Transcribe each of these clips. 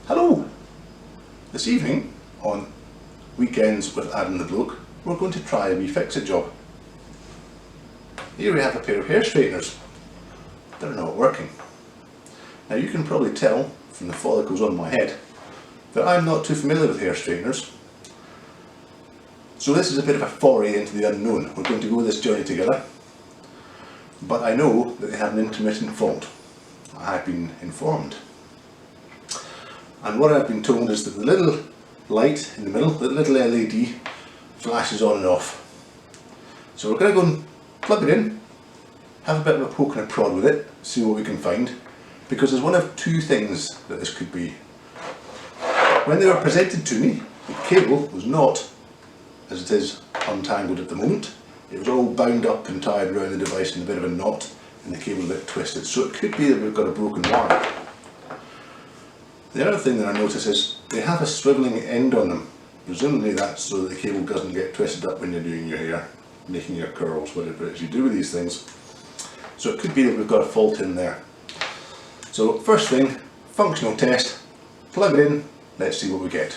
Hello! This evening, on Weekends with Adam the Bloke, we're going to try a wee fix-it job. Here we have a pair of hair straighteners. They're not working. Now you can probably tell from the follicles on my head that I'm not too familiar with hair straighteners. So this is a bit of a foray into the unknown. We're going to go this journey together. But I know that they have an intermittent fault. I've been informed. And what I've been told is that the little light in the middle, the little LED, flashes on and off. So we're going to go and plug it in, have a bit of a poke and a prod with it, see what we can find. Because there's one of two things that this could be. When they were presented to me, the cable was not, as it is, untangled at the moment. It was all bound up and tied around the device in a bit of a knot, and the cable a bit twisted. So it could be that we've got a broken wire. The other thing that I notice is they have a swivelling end on them. Presumably that's so that the cable doesn't get twisted up when you're doing your hair, making your curls, whatever it is you do with these things. So it could be that we've got a fault in there. So first thing, functional test, plug it in, let's see what we get.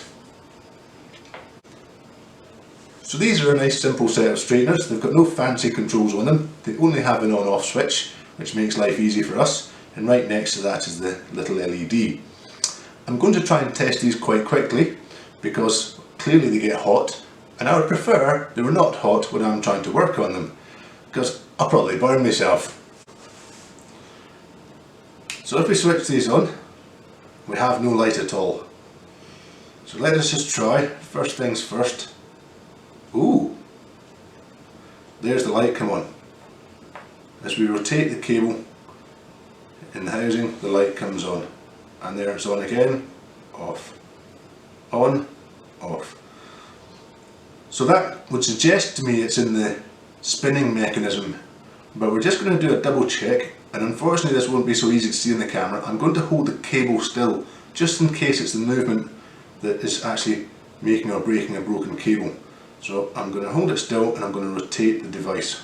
So these are a nice simple set of straighteners. They've got no fancy controls on them. They only have an on-off switch, which makes life easy for us. And right next to that is the little LED. I'm going to try and test these quite quickly because clearly they get hot, and I would prefer they were not hot when I'm trying to work on them because I'll probably burn myself. So if we switch these on, we have no light at all. So let us just try, first things first. Ooh, there's the light come on. As we rotate the cable in the housing, the light comes on. And there it's on again, off, on, off. So that would suggest to me it's in the spinning mechanism, but we're just going to do a double check, and unfortunately this won't be so easy to see in the camera. I'm going to hold the cable still, just in case it's the movement that is actually making or breaking a broken cable. So I'm going to hold it still and I'm going to rotate the device.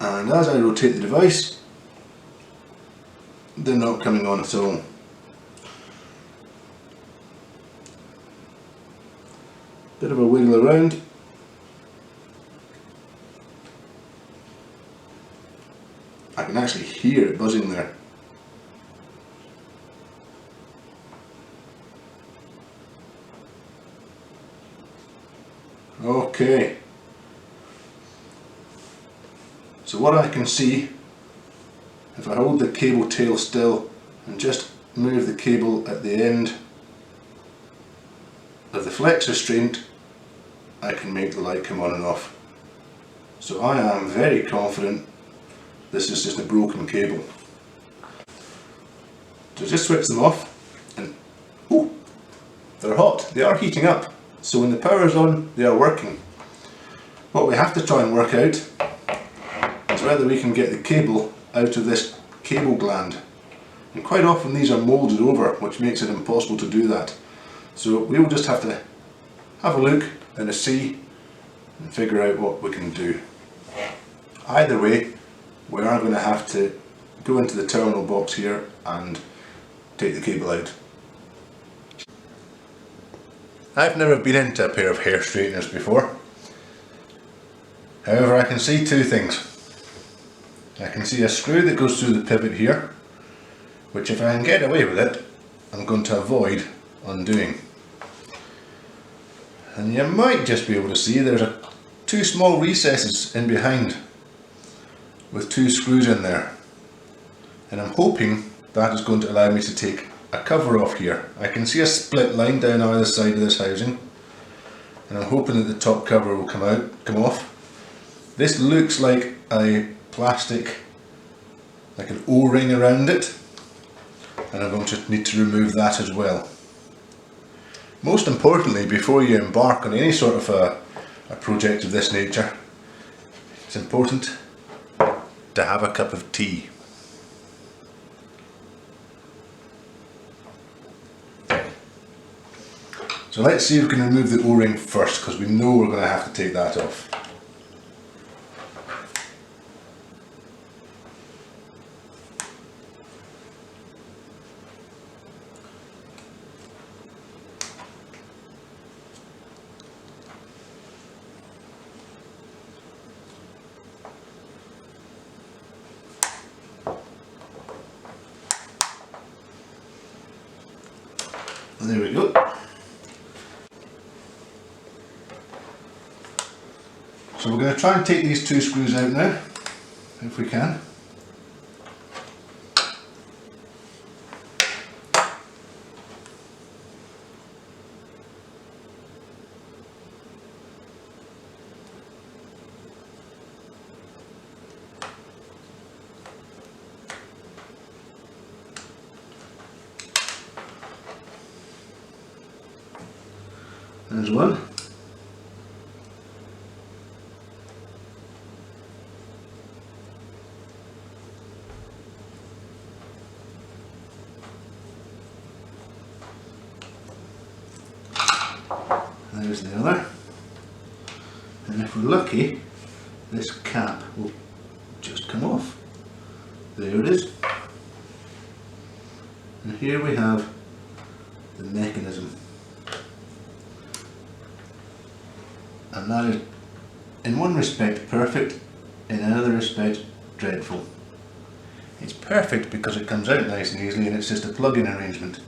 And as I rotate the device, they're not coming on at all. Bit of a wiggle around. I can actually hear it buzzing there. Okay. So what I can see, if I hold the cable tail still and just move the cable at the end of the flex restraint, I can make the light come on and off. So I am very confident this is just a broken cable. So just switch them off and ooh, they're hot, they are heating up. So when the power is on, they are working. What we have to try and work out is whether we can get the cable out of this cable gland. And quite often these are moulded over, which makes it impossible to do that. So we'll just have to have a look and a see and figure out what we can do. Either way, we are going to have to go into the terminal box here and take the cable out. I've never been into a pair of hair straighteners before. However, I can see two things. I can see a screw that goes through the pivot here, which if I can get away with it, I'm going to avoid undoing. And you might just be able to see there's two small recesses in behind with two screws in there. And I'm hoping that is going to allow me to take a cover off here. I can see a split line down either side of this housing, and I'm hoping that the top cover will come off. This looks like a plastic, like an O-ring around it, and I'm going to need to remove that as well. Most importantly, before you embark on any sort of a project of this nature, it's important to have a cup of tea. So let's see if we can remove the O-ring first, because we know we're going to have to take that off. There we go. So we're going to try and take these two screws out now, if we can. There's one. There's the other. And if we're lucky, this cap will just come off. There it is. And here we have the mechanism. And that is, in one respect, perfect, in another respect, dreadful. It's perfect because it comes out nice and easily and it's just a plug-in arrangement.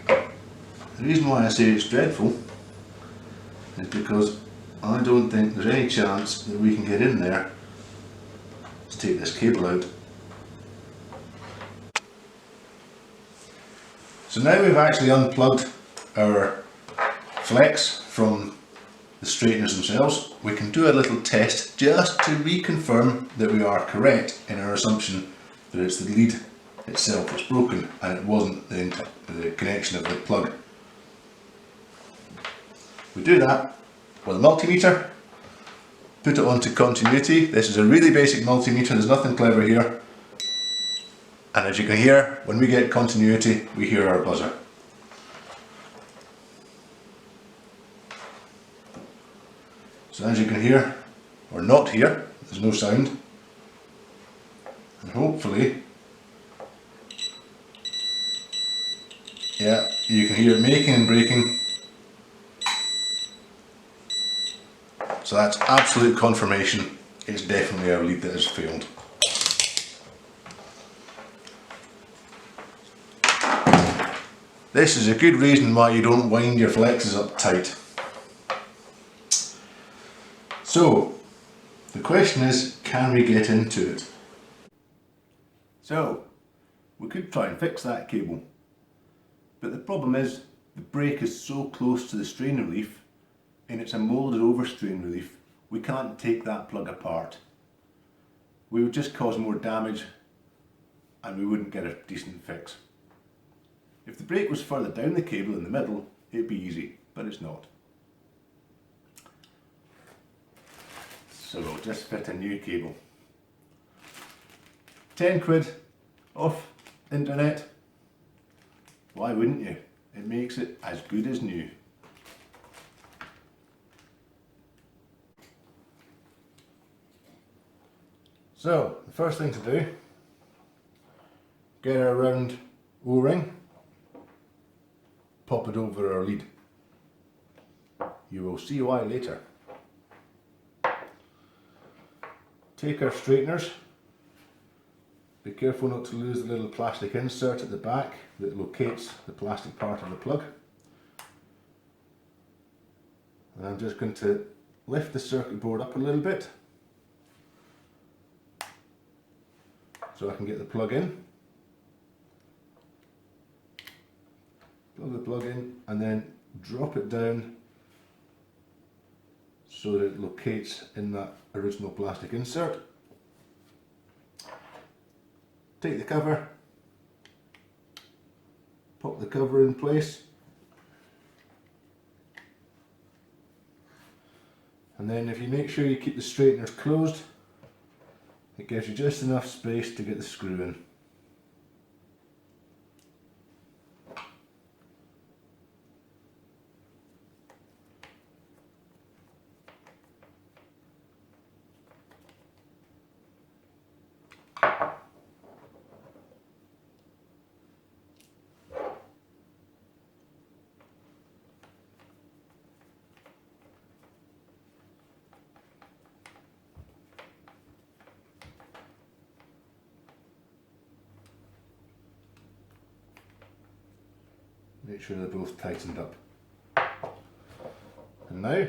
The reason why I say it's dreadful is because I don't think there's any chance that we can get in there to take this cable out. So now we've actually unplugged our flex from the straighteners themselves. We can do a little test just to reconfirm that we are correct in our assumption that it's the lead itself that's broken and it wasn't the connection of the plug. We do that with a multimeter, put it onto continuity. This is a really basic multimeter, there's nothing clever here. And as you can hear, when we get continuity, we hear our buzzer. So as you can hear, or not hear, there's no sound. And hopefully, yeah, you can hear it making and breaking. So that's absolute confirmation, it's definitely our lead that has failed. This is a good reason why you don't wind your flexes up tight. So, the question is, can we get into it? So, we could try and fix that cable. But the problem is, the brake is so close to the strain relief, and it's a moulded over strain relief, we can't take that plug apart. We would just cause more damage and we wouldn't get a decent fix. If the brake was further down the cable in the middle, it'd be easy, but it's not. So we'll just fit a new cable. 10 quid off internet. Why wouldn't you? It makes it as good as new. So, the first thing to do, get our round O-ring, pop it over our lead. You will see why later. Take our straighteners, be careful not to lose the little plastic insert at the back that locates the plastic part of the plug. And I'm just going to lift the circuit board up a little bit so I can get the plug in. Plug the plug in and then drop it down so that it locates in that original plastic insert. Take the cover, pop the cover in place, and then if you make sure you keep the straighteners closed, it gives you just enough space to get the screw in. Make sure they're both tightened up. And now,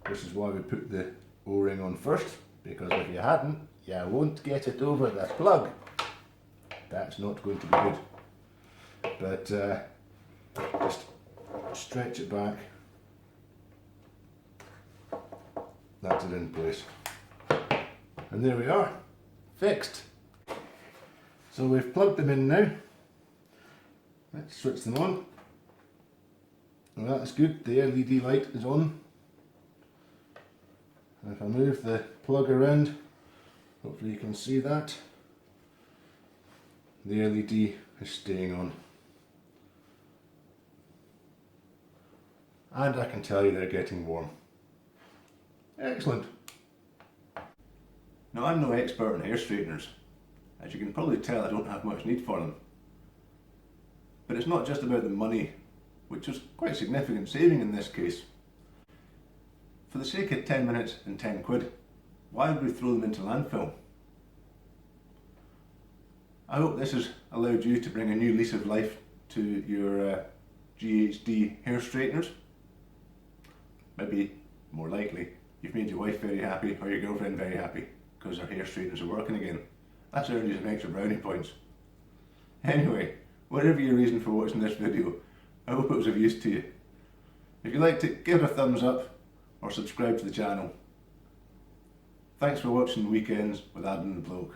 this is why we put the O-ring on first, because if you hadn't, you won't get it over the plug. That's not going to be good. But just stretch it back. That's it in place. And there we are, fixed. So we've plugged them in now. Let's switch them on. Well, that's good, the LED light is on. And if I move the plug around, hopefully you can see that. The LED is staying on. And I can tell you they're getting warm. Excellent. Now, I'm no expert on hair straighteners. As you can probably tell, I don't have much need for them. But it's not just about the money, which is quite a significant saving in this case. For the sake of 10 minutes and 10 quid, why would we throw them into landfill? I hope this has allowed you to bring a new lease of life to your GHD hair straighteners. Maybe, more likely, you've made your wife very happy or your girlfriend very happy because her hair straighteners are working again. That's earned you some extra brownie points. Anyway, whatever your reason for watching this video, I hope it was of use to you. If you liked it, give it a thumbs up or subscribe to the channel. Thanks for watching Weekends with Adam the Bloke.